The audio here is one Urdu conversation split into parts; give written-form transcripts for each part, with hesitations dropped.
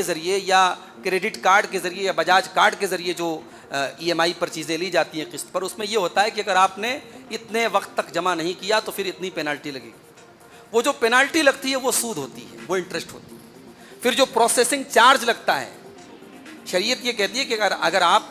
کے ذریعے یا کریڈٹ کارڈ کے ذریعے یا بجاج کارڈ کے ذریعے جو ای ایم آئی پر چیزیں لی جاتی ہیں قسط پر، اس میں یہ ہوتا ہے کہ اگر آپ نے اتنے وقت تک جمع نہیں کیا تو پھر اتنی پینالٹی لگے گی. وہ جو پینالٹی لگتی ہے وہ سود ہوتی ہے، وہ انٹرسٹ ہوتی ہے. پھر جو پروسیسنگ چارج لگتا ہے، شریعت یہ کہتی ہے کہ اگر آپ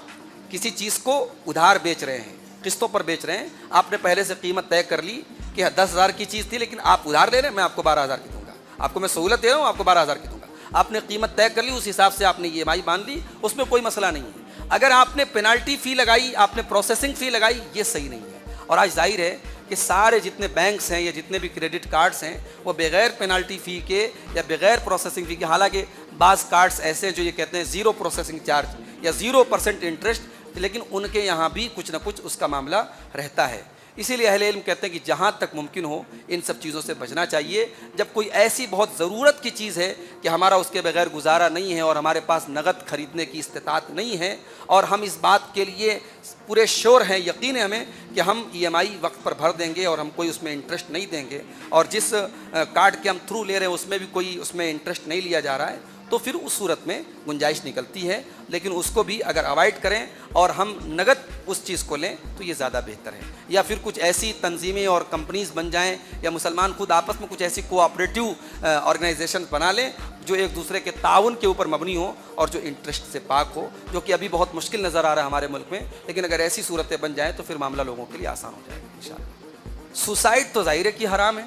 کسی چیز کو ادھار بیچ رہے ہیں، قسطوں پر بیچ رہے ہیں، آپ نے پہلے سے قیمت طے کر لی کہ 10,000 کی چیز تھی لیکن آپ ادھار لے رہے ہیں، میں آپ کو 12,000 کی دوں گا، آپ کو میں سہولت دے رہا ہوں، آپ کو 12,000 کی دوں گا. آپ نے قیمت طے کر لی، اس حساب سے آپ نے ای ایم آئی باندھ لی، اس میں کوئی مسئلہ نہیں ہے. اگر آپ نے پینالٹی فی لگائی، آپ نے پروسیسنگ فی لگائی، یہ صحیح نہیں ہے. اور آج ظاہر ہے کہ سارے جتنے بینکس ہیں یا جتنے بھی کریڈٹ کارڈز ہیں وہ بغیر پینالٹی فی کے یا بغیر پروسیسنگ فی کے، حالانکہ بعض کارڈز ایسے ہیں جو یہ کہتے ہیں 0 پروسیسنگ چارج یا 0% انٹرسٹ، لیکن ان کے یہاں بھی کچھ نہ کچھ اس کا معاملہ رہتا ہے. اسی لیے اہل علم کہتے ہیں کہ جہاں تک ممکن ہو ان سب چیزوں سے بچنا چاہیے. جب کوئی ایسی بہت ضرورت کی چیز ہے کہ ہمارا اس کے بغیر گزارا نہیں ہے اور ہمارے پاس نقد خریدنے کی استطاعت نہیں ہے اور ہم اس بات کے لیے پورے شور ہیں، یقین ہے ہمیں کہ ہم ای ایم آئی وقت پر بھر دیں گے اور ہم کوئی اس میں انٹرسٹ نہیں دیں گے، اور جس کارڈ کے ہم تھرو لے رہے ہیں اس میں بھی کوئی اس میں انٹرسٹ نہیں لیا جا رہا ہے، تو پھر اس صورت میں گنجائش نکلتی ہے. لیکن اس کو بھی اگر اوائڈ کریں اور ہم نقد اس چیز کو لیں تو یہ زیادہ بہتر ہے. یا پھر کچھ ایسی تنظیمیں اور کمپنیز بن جائیں یا مسلمان خود آپس میں کچھ ایسی کوآپریٹیو آرگنائزیشن بنا لیں جو ایک دوسرے کے تعاون کے اوپر مبنی ہو اور جو انٹرسٹ سے پاک ہو، جو کہ ابھی بہت مشکل نظر آ رہا ہے ہمارے ملک میں. لیکن اگر ایسی صورتیں بن جائیں تو پھر معاملہ لوگوں کے لیے آسان ہو جائے گا انشاءاللہ. سوسائڈ تو ظاہر ہے کہ حرام ہے،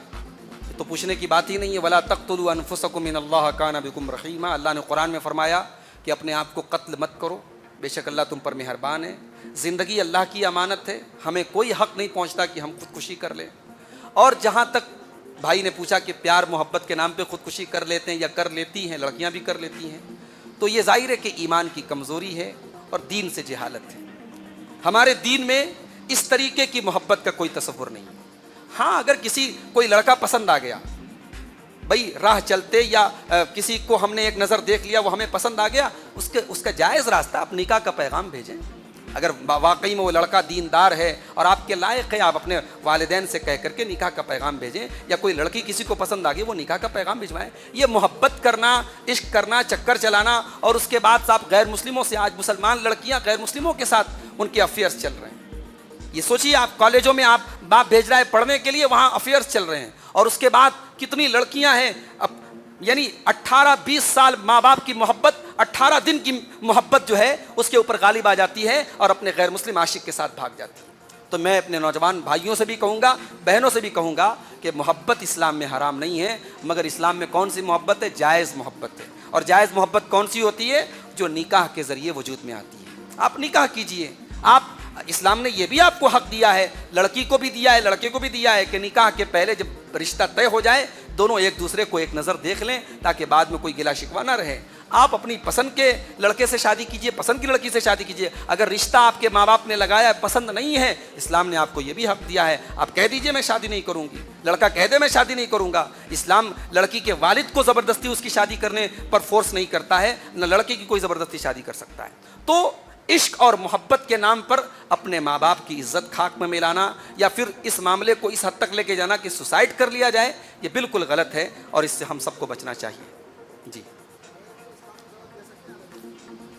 تو پوچھنے کی بات ہی نہیں ہے. وَلَا تَقْتُلُوا أَنفُسَكُمْ إِنَّ اللَّهَ كَانَ بِكُمْ رَحِيمًا. اللہ نے قرآن میں فرمایا کہ اپنے آپ کو قتل مت کرو، بے شک اللہ تم پر مہربان ہے. زندگی اللہ کی امانت ہے، ہمیں کوئی حق نہیں پہنچتا کہ ہم خودکشی کر لیں. اور جہاں تک بھائی نے پوچھا کہ پیار محبت کے نام پہ خودکشی کر لیتے ہیں یا کر لیتی ہیں، لڑکیاں بھی کر لیتی ہیں، تو یہ ظاہر ہے کہ ایمان کی کمزوری ہے اور دین سے جہالت ہے. ہمارے دین میں اس طریقے کی محبت کا کوئی تصور نہیں ہے. ہاں اگر کوئی لڑکا پسند آ گیا، بھائی راہ چلتے یا کسی کو ہم نے ایک نظر دیکھ لیا، وہ ہمیں پسند آ گیا، اس کا جائز راستہ آپ نکاح کا پیغام بھیجیں. اگر واقعی میں وہ لڑکا دیندار ہے اور آپ کے لائق ہے، آپ اپنے والدین سے کہہ کر کے نکاح کا پیغام بھیجیں. یا کوئی لڑکی کسی کو پسند آ گئی، وہ نکاح کا پیغام بھجوائیں. یہ محبت کرنا، عشق کرنا، چکر چلانا، اور اس کے بعد آپ غیر مسلموں سے، آج مسلمان لڑکیاں غیر مسلموں کے ساتھ ان کے افیئرس چل رہے ہیں. یہ سوچیے، آپ کالجوں میں آپ باپ بھیج رہا ہے پڑھنے کے لیے، وہاں افیئرس چل رہے ہیں، اور اس کے بعد کتنی لڑکیاں ہیں یعنی 18-20 سال ماں باپ کی محبت، 18 دن کی محبت جو ہے اس کے اوپر غالب آ جاتی ہے اور اپنے غیر مسلم عاشق کے ساتھ بھاگ جاتی ہے. تو میں اپنے نوجوان بھائیوں سے بھی کہوں گا، بہنوں سے بھی کہوں گا کہ محبت اسلام میں حرام نہیں ہے، مگر اسلام میں کون سی محبت ہے؟ جائز محبت ہے. اور جائز محبت کون سی ہوتی ہے؟ جو نکاح کے ذریعے وجود میں آتی ہے. آپ نکاح کیجئے. اسلام نے یہ بھی آپ کو حق دیا ہے، لڑکی کو بھی دیا ہے، لڑکے کو بھی دیا ہے، کہ نکاح کے پہلے جب رشتہ طے ہو جائے دونوں ایک دوسرے کو ایک نظر دیکھ لیں تاکہ بعد میں کوئی گلا شکوہ نہ رہے. آپ اپنی پسند کے لڑکے سے شادی کیجئے، پسند کی لڑکی سے شادی کیجئے. اگر رشتہ آپ کے ماں باپ نے لگایا ہے، پسند نہیں ہے، اسلام نے آپ کو یہ بھی حق دیا ہے، آپ کہہ دیجئے میں شادی نہیں کروں گی. لڑکا کہہ دے میں شادی نہیں کروں گا. اسلام لڑکی کے والد کو زبردستی اس کی شادی کرنے پر فورس نہیں کرتا ہے، نہ لڑکے کی کوئی زبردستی شادی کر سکتا ہے. تو عشق اور محبت کے نام پر اپنے ماں باپ کی عزت خاک میں ملانا یا پھر اس معاملے کو اس حد تک لے کے جانا کہ سوسائڈ کر لیا جائے، یہ بالکل غلط ہے اور اس سے ہم سب کو بچنا چاہیے. جی،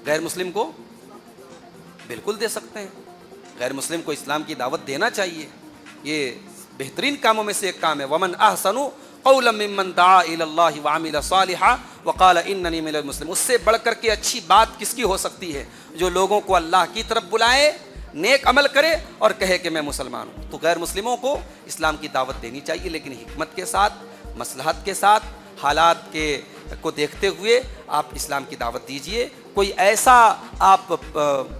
غیر مسلم کو بالکل دے سکتے ہیں، غیر مسلم کو اسلام کی دعوت دینا چاہیے. یہ بہترین کاموں میں سے ایک کام ہے. ومن احسن قولا ممن دعا الی اللہ وعمل صالحا وقال اننی من المسلمین. اس سے بڑھ کر کے اچھی بات کس کی ہو سکتی ہے؟ جو لوگوں کو اللہ کی طرف بلائے، نیک عمل کرے اور کہے کہ میں مسلمان ہوں. تو غیر مسلموں کو اسلام کی دعوت دینی چاہیے، لیکن حکمت کے ساتھ، مصلحت کے ساتھ، حالات کو دیکھتے ہوئے آپ اسلام کی دعوت دیجئے. کوئی ایسا آپ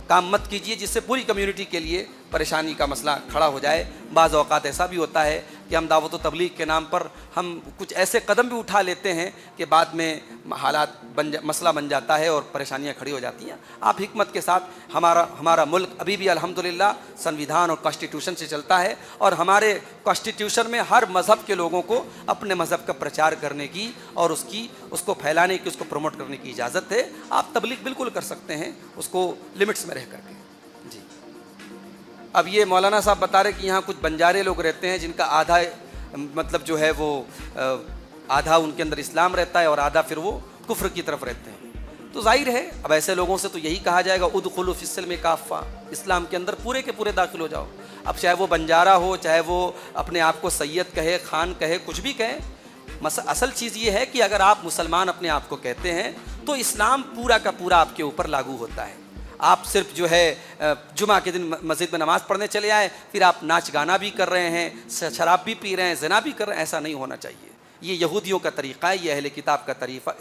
کام مت کیجئے جس سے پوری کمیونٹی کے لیے پریشانی کا مسئلہ کھڑا ہو جائے. بعض اوقات ایسا بھی ہوتا ہے کہ ہم دعوت و تبلیغ کے نام پر ہم کچھ ایسے قدم بھی اٹھا لیتے ہیں کہ بعد میں حالات مسئلہ بن جاتا ہے اور پریشانیاں کھڑی ہو جاتی ہیں. آپ حکمت کے ساتھ، ہمارا ملک ابھی بھی الحمدللہ سنویدھان اور کانسٹیٹیوشن سے چلتا ہے، اور ہمارے کانسٹیٹیوشن میں ہر مذہب کے لوگوں کو اپنے مذہب کا پرچار کرنے کی اور اس کو پھیلانے کی، اس کو پروموٹ کرنے کی اجازت ہے. آپ تبلیغ بالکل کر سکتے ہیں، اس کو لمٹس میں رہ کر کے. جی، اب یہ مولانا صاحب بتا رہے کہ یہاں کچھ بنجارے لوگ رہتے ہیں جن کا آدھا مطلب جو ہے وہ آدھا ان کے اندر اسلام رہتا ہے اور آدھا پھر وہ کفر کی طرف رہتے ہیں. تو ظاہر ہے اب ایسے لوگوں سے تو یہی کہا جائے گا ادخلوا فی السلم کافہ، اسلام کے اندر پورے کے پورے داخل ہو جاؤ. اب چاہے وہ بنجارہ ہو، چاہے وہ اپنے آپ کو سید کہے، خان کہے، کچھ بھی کہے، اصل چیز یہ ہے کہ اگر آپ مسلمان اپنے آپ کو کہتے ہیں تو اسلام پورا کا پورا آپ کے اوپر لاگو ہوتا ہے. آپ صرف جو ہے جمعہ کے دن مسجد میں نماز پڑھنے چلے آئے، پھر آپ ناچ گانا بھی کر رہے ہیں، شراب بھی پی رہے ہیں، زنا بھی کر رہے ہیں، ایسا نہیں ہونا چاہیے. یہ یہودیوں کا طریقہ ہے، یہ اہل کتاب کا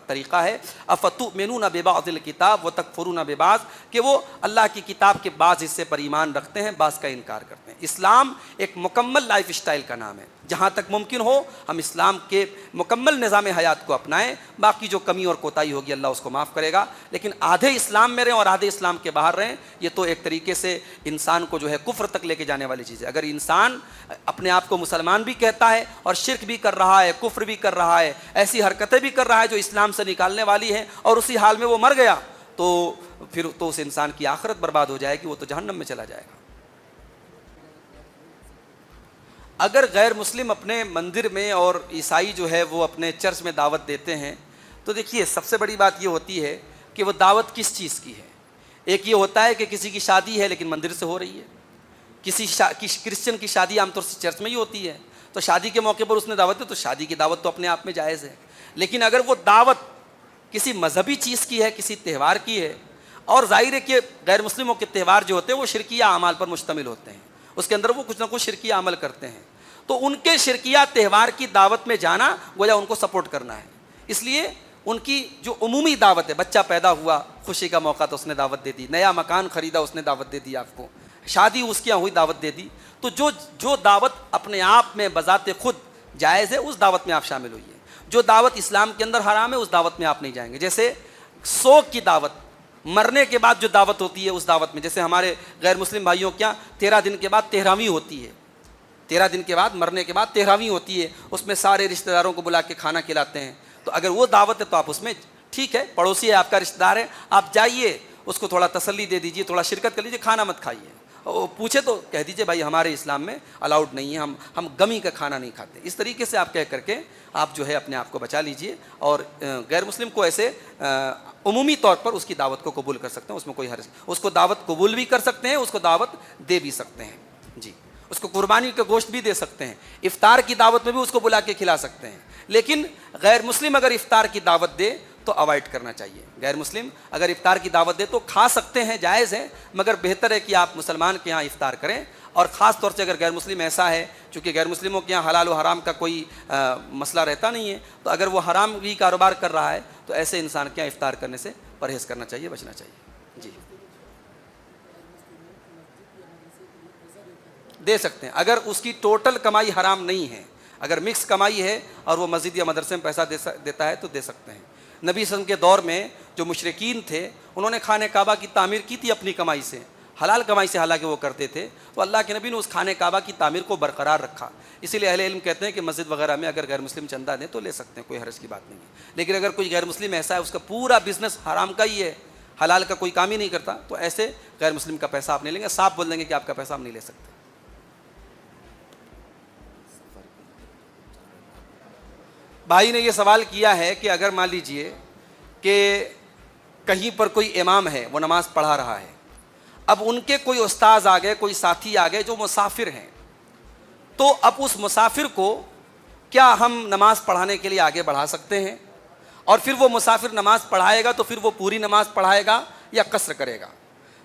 طریقہ ہے. افتؤمنون ببعض الکتاب وتکفرون ببعض، کہ وہ اللہ کی کتاب کے بعض حصے پر ایمان رکھتے ہیں، بعض کا انکار کرتے ہیں. اسلام ایک مکمل لائف اسٹائل کا نام ہے. جہاں تک ممکن ہو ہم اسلام کے مکمل نظام حیات کو اپنائیں. باقی جو کمی اور کوتاہی ہوگی اللہ اس کو معاف کرے گا، لیکن آدھے اسلام میں رہیں اور آدھے اسلام کے باہر رہیں، یہ تو ایک طریقے سے انسان کو جو ہے کفر تک لے کے جانے والی چیز ہے. اگر انسان اپنے آپ کو مسلمان بھی کہتا ہے اور شرک بھی کر رہا ہے، کفر بھی کر رہا ہے، ایسی حرکتیں بھی کر رہا ہے جو اسلام سے نکالنے والی ہیں، اور اسی حال میں وہ مر گیا، تو پھر تو اس انسان کی آخرت برباد ہو جائے گی، وہ تو جہنم میں چلا جائے گا. اگر غیر مسلم اپنے مندر میں اور عیسائی جو ہے وہ اپنے چرچ میں دعوت دیتے ہیں، تو دیکھیے سب سے بڑی بات یہ ہوتی ہے کہ وہ دعوت کس چیز کی ہے. ایک یہ ہوتا ہے کہ کسی کی شادی ہے لیکن مندر سے ہو رہی ہے. کسی کرسچن کی شادی عام طور سے چرچ میں ہی ہوتی ہے، تو شادی کے موقع پر اس نے دعوت دی، تو شادی کی دعوت تو اپنے آپ میں جائز ہے. لیکن اگر وہ دعوت کسی مذہبی چیز کی ہے، کسی تہوار کی ہے، اور ظاہر ہے کہ غیر مسلموں کے تہوار جو ہوتے ہیں وہ شرکیہ اعمال پر مشتمل ہوتے ہیں، اس کے اندر وہ کچھ نہ کچھ شرکیہ عمل کرتے ہیں، تو ان کے شرکیہ تہوار کی دعوت میں جانا گویا ان کو سپورٹ کرنا ہے. اس لیے ان کی جو عمومی دعوت ہے، بچہ پیدا ہوا، خوشی کا موقع تو اس نے دعوت دے دی، نیا مکان خریدا اس نے دعوت دے دی آپ کو، شادی اس کے یہاں ہوئی دعوت دے دی، تو جو دعوت اپنے آپ میں بذات خود جائز ہے اس دعوت میں آپ شامل ہوئیے. جو دعوت اسلام کے اندر حرام ہے اس دعوت میں آپ نہیں جائیں گے. جیسے سوگ کی دعوت، مرنے کے بعد جو دعوت ہوتی ہے اس دعوت میں، جیسے ہمارے غیر مسلم بھائیوں کیا 13 دن کے بعد تہراویں ہوتی ہے، 13 دن کے بعد مرنے کے بعد تہراویں ہوتی ہے، اس میں سارے رشتہ داروں کو بلا کے کھانا کھلاتے ہیں. تو اگر وہ دعوت ہے تو آپ اس میں ٹھیک ہے، پڑوسی ہے، آپ کا رشتہ دار ہے، آپ جائیے، اس کو تھوڑا تسلی دے دیجیے، تھوڑا شرکت کر لیجیے، کھانا مت کھائیے. پوچھے تو کہہ دیجیے بھائی ہمارے اسلام میں الاؤڈ نہیں ہے، ہم گمی کا کھانا نہیں کھاتے. اس طریقے سے آپ کہہ کر کے آپ جو ہے اپنے آپ کو بچا لیجیے، اور غیر مسلم کو ایسے عمومی طور پر اس کی دعوت کو قبول کر سکتے ہیں، اس میں کوئی حرج، اس کو دعوت قبول بھی کر سکتے ہیں، اس کو دعوت دے بھی سکتے ہیں. جی، اس کو قربانی کا گوشت بھی دے سکتے ہیں، افطار کی دعوت میں بھی اس کو بلا کے کھلا سکتے ہیں. لیکن غیر مسلم اگر افطار کی دعوت دے تو اوائڈ کرنا چاہیے. غیر مسلم اگر افطار کی دعوت دے تو کھا سکتے ہیں، جائز ہے، مگر بہتر ہے کہ آپ مسلمان کے یہاں افطار کریں. اور خاص طور سے اگر غیر مسلم ایسا ہے، چونکہ غیر مسلموں کے یہاں حلال و حرام کا کوئی مسئلہ رہتا نہیں ہے، تو اگر وہ حرام بھی کاروبار کر رہا ہے تو ایسے انسان کے یہاں افطار کرنے سے پرہیز کرنا چاہیے، بچنا چاہیے. جی، دے سکتے ہیں اگر اس کی ٹوٹل کمائی حرام نہیں ہے، اگر مکس کمائی ہے اور وہ مسجد یا مدرسے میں پیسہ دیتا ہے تو دے سکتے ہیں. نبی صلی اللہ علیہ وسلم کے دور میں جو مشرکین تھے انہوں نے خانہ کعبہ کی تعمیر کی تھی اپنی کمائی سے، حلال کمائی سے حالانکہ وہ کرتے تھے، تو اللہ کے نبی نے اس خانہ کعبہ کی تعمیر کو برقرار رکھا. اسی لیے اہل علم کہتے ہیں کہ مسجد وغیرہ میں اگر غیر مسلم چندہ دیں تو لے سکتے ہیں، کوئی حرج کی بات نہیں ہے. لیکن اگر کوئی غیر مسلم ایسا ہے اس کا پورا بزنس حرام کا ہی ہے، حلال کا کوئی کام ہی نہیں کرتا، تو ایسے غیر مسلم کا پیسہ آپ نہیں لیں گے، صاف بول دیں گے کہ آپ کا پیسہ ہم نہیں لے سکتے. بھائی نے یہ سوال کیا ہے کہ اگر مان لیجئے کہ کہیں پر کوئی امام ہے، وہ نماز پڑھا رہا ہے، اب ان کے کوئی استاذ آ گئے، کوئی ساتھی آ گئے جو مسافر ہیں، تو اب اس مسافر کو کیا ہم نماز پڑھانے کے لیے آگے بڑھا سکتے ہیں؟ اور پھر وہ مسافر نماز پڑھائے گا تو پھر وہ پوری نماز پڑھائے گا یا قصر کرے گا؟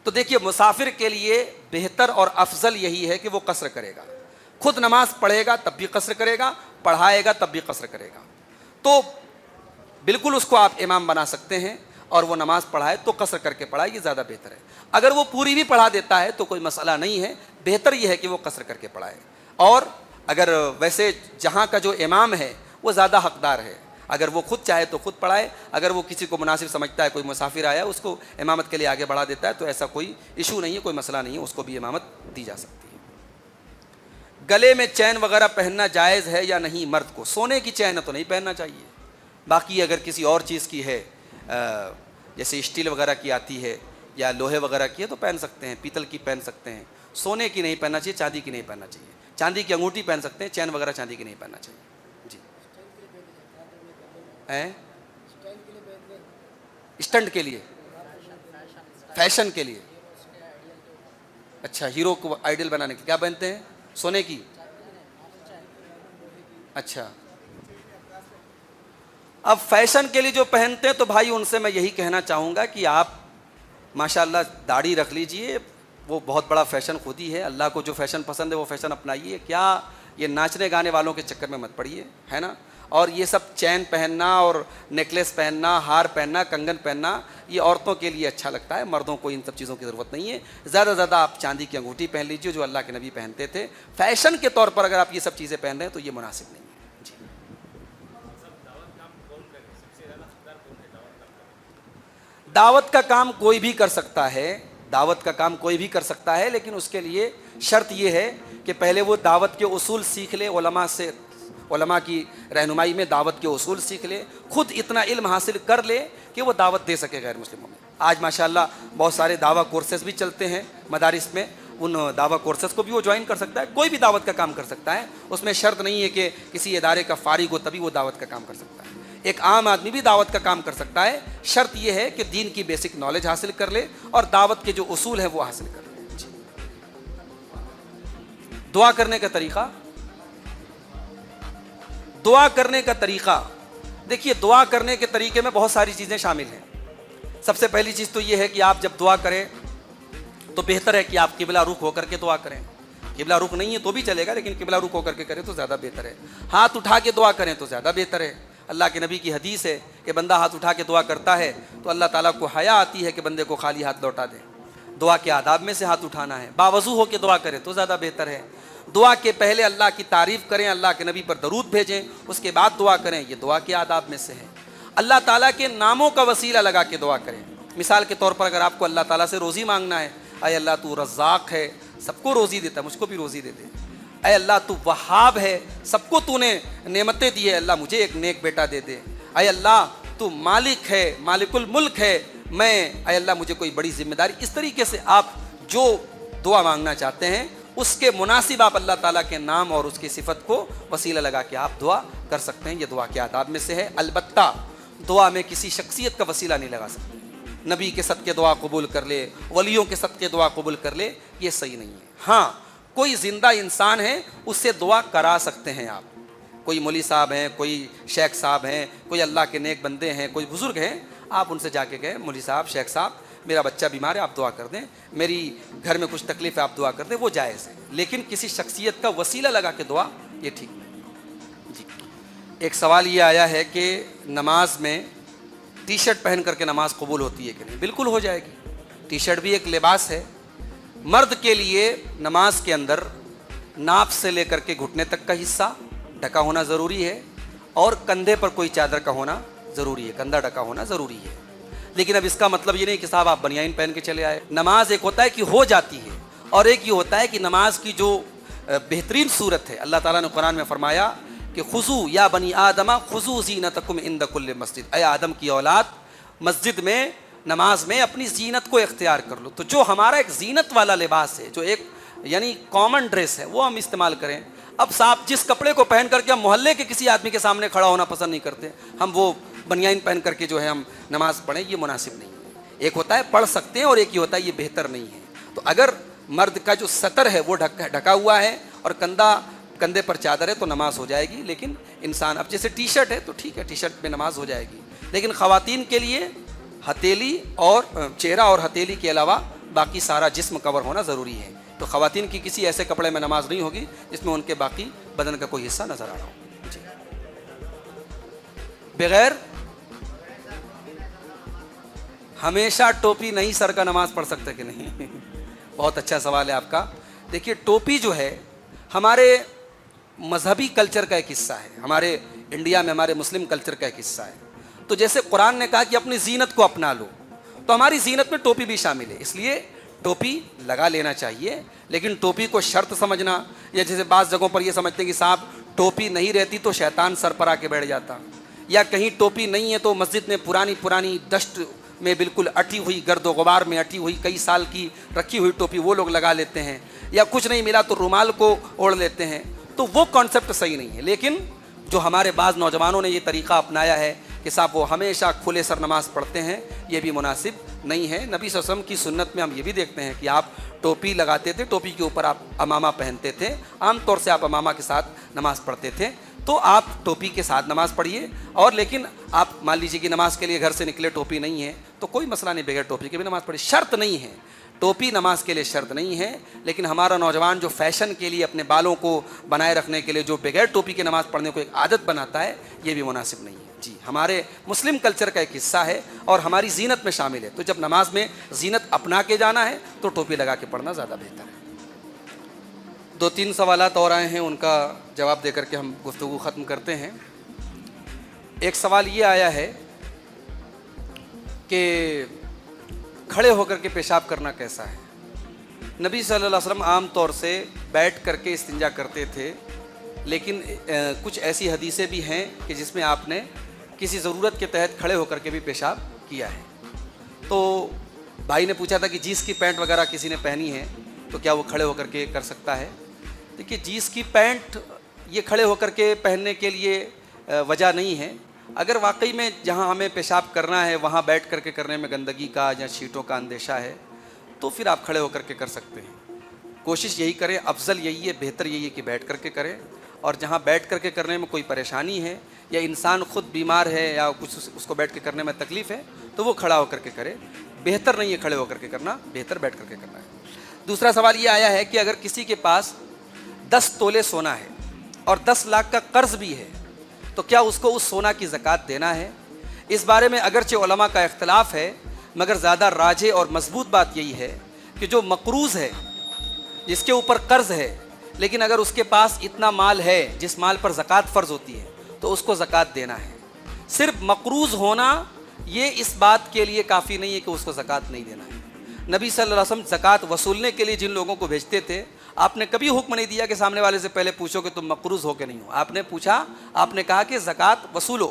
تو دیکھیے مسافر کے لیے بہتر اور افضل یہی ہے کہ وہ قصر کرے گا. خود نماز پڑھے گا تب بھی قصر کرے گا، پڑھائے گا تب بھی قصر کرے گا. تو بالکل اس کو آپ امام بنا سکتے ہیں، اور وہ نماز پڑھائے تو قصر کر کے پڑھائے، یہ زیادہ بہتر ہے. اگر وہ پوری بھی پڑھا دیتا ہے تو کوئی مسئلہ نہیں ہے، بہتر یہ ہے کہ وہ قصر کر کے پڑھائے. اور اگر ویسے جہاں کا جو امام ہے وہ زیادہ حقدار ہے، اگر وہ خود چاہے تو خود پڑھائے، اگر وہ کسی کو مناسب سمجھتا ہے، کوئی مسافر آیا اس کو امامت کے لیے آگے بڑھا دیتا ہے تو ایسا کوئی ایشو نہیں ہے، کوئی مسئلہ نہیں ہے، اس کو بھی امامت دی جا سکتی ہے. گلے میں چین وغیرہ پہننا جائز ہے یا نہیں؟ مرد کو سونے کی چین تو نہیں پہننا چاہیے، باقی اگر کسی اور چیز کی ہے جیسے اسٹیل وغیرہ کی آتی ہے یا لوہے وغیرہ کی ہے تو پہن سکتے ہیں، پیتل کی پہن سکتے ہیں. سونے کی نہیں پہننا چاہیے، چاندی کی نہیں پہننا چاہیے. چاندی کی انگوٹھی پہن سکتے ہیں، چین وغیرہ چاندی کی نہیں پہننا چاہیے. جی اسٹنٹ کے لیے, فیشن کے لیے. اچھا, ہیرو کو آئیڈل بنانے کے کیا پہنتے ہیں؟ سونے کی. اچھا, اب فیشن کے لیے جو پہنتے ہیں تو بھائی ان سے میں یہی کہنا چاہوں گا کہ آپ ماشاءاللہ داڑھی رکھ لیجئے, وہ بہت بڑا فیشن خود ہی ہے. اللہ کو جو فیشن پسند ہے وہ فیشن اپنائیے. کیا یہ ناچنے گانے والوں کے چکر میں مت پڑیے, ہے نا. اور یہ سب چین پہننا اور نیکلیس پہننا, ہار پہننا, کنگن پہننا, یہ عورتوں کے لیے اچھا لگتا ہے, مردوں کو ان سب چیزوں کی ضرورت نہیں ہے. زیادہ سے زیادہ آپ چاندی کی انگوٹھی پہن لیجیے جو اللہ کے نبی پہنتے تھے. فیشن کے طور پر اگر آپ یہ سب چیزیں پہن رہے ہیں تو یہ مناسب نہیں ہے. جی, دعوت کا کام کوئی بھی کر سکتا ہے, دعوت کا کام کوئی بھی کر سکتا ہے, لیکن اس کے لیے شرط یہ ہے کہ پہلے وہ دعوت کے اصول سیکھ لے, علماء سے, علماء کی رہنمائی میں دعوت کے اصول سیکھ لے, خود اتنا علم حاصل کر لے کہ وہ دعوت دے سکے غیر مسلموں میں. آج ماشاءاللہ بہت سارے دعویٰ کورسز بھی چلتے ہیں مدارس میں, ان دعویٰ کورسز کو بھی وہ جوائن کر سکتا ہے. کوئی بھی دعوت کا کام کر سکتا ہے, اس میں شرط نہیں ہے کہ کسی ادارے کا فارغ ہو تبھی وہ دعوت کا کام کر سکتا ہے. ایک عام آدمی بھی دعوت کا کام کر سکتا ہے, شرط یہ ہے کہ دین کی بیسک نالج حاصل کر لے اور دعوت کے جو اصول ہیں وہ حاصل کر لے. جی. دعا کرنے کا طریقہ, دعا کرنے کا طریقہ دیکھیے, دعا کرنے کے طریقے میں بہت ساری چیزیں شامل ہیں. سب سے پہلی چیز تو یہ ہے کہ آپ جب دعا کریں تو بہتر ہے کہ آپ قبلہ رخ ہو کر کے دعا کریں. قبلہ رخ نہیں ہے تو بھی چلے گا, لیکن قبلہ رخ ہو کر کے کریں تو زیادہ بہتر ہے. ہاتھ اٹھا کے دعا کریں تو زیادہ بہتر ہے. اللہ کے نبی کی حدیث ہے کہ بندہ ہاتھ اٹھا کے دعا کرتا ہے تو اللہ تعالیٰ کو حیا آتی ہے کہ بندے کو خالی ہاتھ لوٹا دے. دعا کے آداب میں سے ہاتھ اٹھانا ہے. باوضو ہو کے دعا کریں تو زیادہ بہتر ہے. دعا کے پہلے اللہ کی تعریف کریں, اللہ کے نبی پر درود بھیجیں, اس کے بعد دعا کریں. یہ دعا کے آداب میں سے ہے. اللہ تعالیٰ کے ناموں کا وسیلہ لگا کے دعا کریں. مثال کے طور پر اگر آپ کو اللہ تعالیٰ سے روزی مانگنا ہے, اے اللہ تو رزاق ہے, سب کو روزی دیتا ہے, مجھ کو بھی روزی دے دے. اے اللہ تو وہاب ہے, سب کو تو نے نعمتیں دی ہے, اللہ مجھے ایک نیک بیٹا دے دے. اے اللہ تو مالک ہے, مالک الملک ہے, اے اللہ مجھے کوئی بڑی ذمہ داری. اس طریقے سے آپ جو دعا مانگنا چاہتے ہیں اس کے مناسب آپ اللہ تعالیٰ کے نام اور اس کی صفت کو وسیلہ لگا کے آپ دعا کر سکتے ہیں. یہ دعا کے آداب میں سے ہے. البتہ دعا میں کسی شخصیت کا وسیلہ نہیں لگا سکتے. نبی کے صدقے دعا قبول کر لے, ولیوں کے صدقے دعا قبول کر لے, یہ صحیح نہیں ہے. ہاں, کوئی زندہ انسان ہے اس سے دعا کرا سکتے ہیں آپ. کوئی مولوی صاحب ہیں, کوئی شیخ صاحب ہیں, کوئی اللہ کے نیک بندے ہیں, کوئی بزرگ ہیں, آپ ان سے جا کے کہیں مولوی صاحب, شیخ صاحب, میرا بچہ بیمار ہے, آپ دعا کر دیں, میری گھر میں کچھ تکلیف ہے, آپ دعا کر دیں, وہ جائز ہے. لیکن کسی شخصیت کا وسیلہ لگا کے دعا, یہ ٹھیک نہیں. جی, ایک سوال یہ آیا ہے کہ نماز میں ٹی شرٹ پہن کر کے نماز قبول ہوتی ہے کہ نہیں؟ بالکل ہو جائے گی. ٹی شرٹ بھی ایک لباس ہے. مرد کے لیے نماز کے اندر ناف سے لے کر کے گھٹنے تک کا حصہ ڈھکا ہونا ضروری ہے, اور کندھے پر کوئی چادر کا ہونا ضروری ہے, کندھا ڈھکا ہونا ضروری ہے. لیکن اب اس کا مطلب یہ نہیں کہ صاحب آپ بنیان پہن کے چلے آئے. نماز ایک ہوتا ہے کہ ہو جاتی ہے, اور ایک یہ ہوتا ہے کہ نماز کی جو بہترین صورت ہے, اللہ تعالیٰ نے قرآن میں فرمایا کہ خذو یا بنی آدم خذو زینتکم عند کل مسجد, اے آدم کی اولاد, مسجد میں, نماز میں اپنی زینت کو اختیار کر لو. تو جو ہمارا ایک زینت والا لباس ہے, جو ایک یعنی کامن ڈریس ہے, وہ ہم استعمال کریں. اب صاحب جس کپڑے کو پہن کر کے ہم محلے کے کسی آدمی کے سامنے کھڑا ہونا پسند نہیں کرتے, ہم وہ بنیان پہن کر کے جو ہے ہم نماز پڑھیں, یہ مناسب نہیں ہے. ایک ہوتا ہے پڑھ سکتے ہیں, اور ایک یہ ہوتا ہے یہ بہتر نہیں ہے. تو اگر مرد کا جو سطر ہے وہ ڈھکا ہوا ہے اور کندھے پر چادر ہے تو نماز ہو جائے گی. لیکن انسان, اب جیسے ٹی شرٹ ہے تو ٹھیک ہے, ٹی شرٹ میں نماز ہو جائے گی. لیکن خواتین کے لیے ہتھیلی اور چہرہ اور ہتھیلی کے علاوہ باقی سارا جسم کور ہونا ضروری ہے. تو خواتین کی کسی ایسے کپڑے میں نماز نہیں ہوگی جس میں ان کے باقی بدن کا کوئی حصہ نظر آ رہا ہو. جی. بغیر ہمیشہ ٹوپی نہیں سر کا نماز پڑھ سکتے کہ نہیں؟ بہت اچھا سوال ہے آپ کا. دیکھیے, ٹوپی جو ہے ہمارے مذہبی کلچر کا ایک حصہ ہے, ہمارے انڈیا میں ہمارے مسلم کلچر کا ایک حصہ ہے. تو جیسے قرآن نے کہا کہ اپنی زینت کو اپنا لو, تو ہماری زینت میں ٹوپی بھی شامل ہے. اس لیے ٹوپی لگا لینا چاہیے, لیکن ٹوپی کو شرط سمجھنا, یا جیسے بعض جگہوں پر یہ سمجھتے ہیں کہ صاحب ٹوپی نہیں رہتی تو شیطان سر پر آ کے بیٹھ جاتا, یا کہیں ٹوپی نہیں ہے تو مسجد میں پرانی ڈسٹ میں بالکل اٹھی ہوئی, گرد و غبار میں اٹھی ہوئی, کئی سال کی رکھی ہوئی ٹوپی وہ لوگ لگا لیتے ہیں, یا کچھ نہیں ملا تو رومال کو اوڑھ لیتے ہیں. تو وہ کانسیپٹ صحیح نہیں ہے. لیکن جو ہمارے بعض نوجوانوں نے یہ طریقہ اپنایا ہے کہ صاحب وہ ہمیشہ کھلے سر نماز پڑھتے ہیں، یہ بھی مناسب نہیں ہے۔ نبی صلی اللہ علیہ وسلم کی سنت میں ہم یہ بھی دیکھتے ہیں کہ آپ ٹوپی لگاتے تھے، ٹوپی کے اوپر آپ امامہ پہنتے تھے، عام طور سے آپ امامہ کے ساتھ نماز پڑھتے تھے، تو آپ ٹوپی کے ساتھ نماز پڑھیے۔ اور لیکن آپ مان لیجیے کہ نماز کے لیے گھر سے نکلے، ٹوپی نہیں ہے تو کوئی مسئلہ نہیں، بغیر ٹوپی کے بھی نماز پڑھیے، شرط نہیں ہے، ٹوپی نماز کے لیے شرط نہیں ہے۔ لیکن ہمارا نوجوان جو فیشن کے لیے اپنے بالوں کو بنائے رکھنے کے لیے جو بغیر ٹوپی کے نماز پڑھنے کو ایک عادت بناتا ہے، یہ بھی مناسب نہیں ہے۔ جی، ہمارے مسلم کلچر کا ایک حصہ ہے اور ہماری زینت میں شامل ہے، تو جب نماز میں زینت اپنا کے جانا ہے تو ٹوپی لگا کے پڑھنا زیادہ بہتر ہے۔ 2-3 سوالات اور آئے ہیں، ان کا جواب دے کر کے ہم گفتگو ختم کرتے ہیں۔ ایک سوال یہ آیا ہے کہ کھڑے ہو کر کے پیشاب کرنا کیسا ہے؟ نبی صلی اللہ علیہ وسلم عام طور سے بیٹھ کر کے استنجا کرتے تھے، لیکن کچھ ایسی حدیثیں بھی ہیں کہ جس میں آپ نے کسی ضرورت کے تحت کھڑے ہو کر کے بھی پیشاب کیا ہے۔ تو بھائی نے پوچھا تھا کہ جینس کی پینٹ وغیرہ کسی نے پہنی ہے تو کیا وہ کھڑے ہو کر کے کر سکتا ہے؟ دیکھیے، جینس کی پینٹ یہ کھڑے ہو کر کے پہننے کے لیے وجہ نہیں ہے۔ اگر واقعی میں جہاں ہمیں پیشاب کرنا ہے وہاں بیٹھ کر کے کرنے میں گندگی کا یا شیٹوں کا اندیشہ ہے تو پھر آپ کھڑے ہو کر کے کر سکتے ہیں۔ کوشش یہی کریں، افضل یہی ہے، بہتر یہی ہے کہ بیٹھ کر کے کریں، اور جہاں بیٹھ کر کے کرنے میں کوئی پریشانی ہے یا انسان خود بیمار ہے یا کچھ اس کو بیٹھ کے کرنے میں تکلیف ہے تو وہ کھڑا ہو کر کے کرے۔ بہتر نہیں ہے کھڑے ہو کر کے کرنا، بہتر بیٹھ کر کے کرنا ہے۔ دوسرا سوال یہ آیا ہے کہ اگر کسی کے پاس 10 تولے سونا ہے اور 10 لاکھ کا قرض بھی ہے تو کیا اس کو اس سونا کی زکوٰۃ دینا ہے؟ اس بارے میں اگرچہ علماء کا اختلاف ہے، مگر زیادہ راجح اور مضبوط بات یہی ہے کہ جو مقروض ہے، جس کے اوپر قرض ہے، لیکن اگر اس کے پاس اتنا مال ہے جس مال پر زکوٰۃ فرض ہوتی ہے تو اس کو زکوٰۃ دینا ہے۔ صرف مقروض ہونا یہ اس بات کے لیے کافی نہیں ہے کہ اس کو زکوٰۃ نہیں دینا ہے۔ نبی صلی اللہ علیہ وسلم زکوٰۃ وصولنے کے لیے جن لوگوں کو بھیجتے تھے، آپ نے کبھی حکم نہیں دیا کہ سامنے والے سے پہلے پوچھو کہ تم مقروض ہو کہ نہیں ہو۔ آپ نے پوچھا، آپ نے کہا کہ زکوٰۃ وصولو،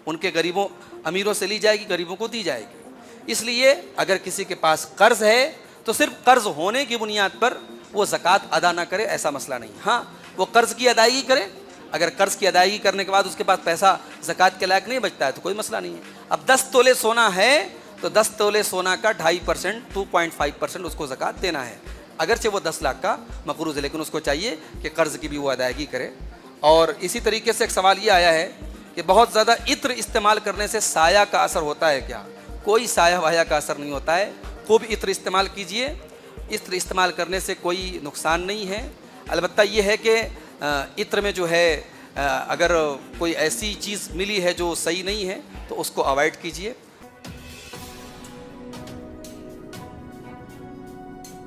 ان کے غریبوں امیروں سے لی جائے گی، غریبوں کو دی جائے گی۔ اس لیے اگر کسی کے پاس قرض ہے تو صرف قرض ہونے کی بنیاد پر وہ زکوٰۃ ادا نہ کرے، ایسا مسئلہ نہیں۔ ہاں، وہ قرض کی ادائیگی کرے، اگر قرض کی ادائیگی کرنے کے بعد اس کے پاس پیسہ زکوٰۃ کے لائق نہیں بچتا ہے تو کوئی مسئلہ نہیں ہے۔ اب 10 تولے سونا ہے تو 10 تولے سونا کا 2.5%، 2.5% اس کو زکوٰۃ دینا ہے، اگرچہ وہ 10 لاکھ کا مقروض ہے، لیکن اس کو چاہیے کہ قرض کی بھی وہ ادائیگی کرے۔ اور اسی طریقے سے ایک سوال یہ آیا ہے کہ بہت زیادہ عطر استعمال کرنے سے سایہ کا اثر ہوتا ہے کیا؟ کوئی سایہ وایا کا اثر نہیں ہوتا ہے، خوب عطر استعمال کیجئے، عطر استعمال کرنے سے کوئی نقصان نہیں ہے۔ البتہ یہ ہے کہ عطر میں جو ہے اگر کوئی ایسی چیز ملی ہے جو صحیح نہیں ہے تو اس کو اوائڈ کیجئے۔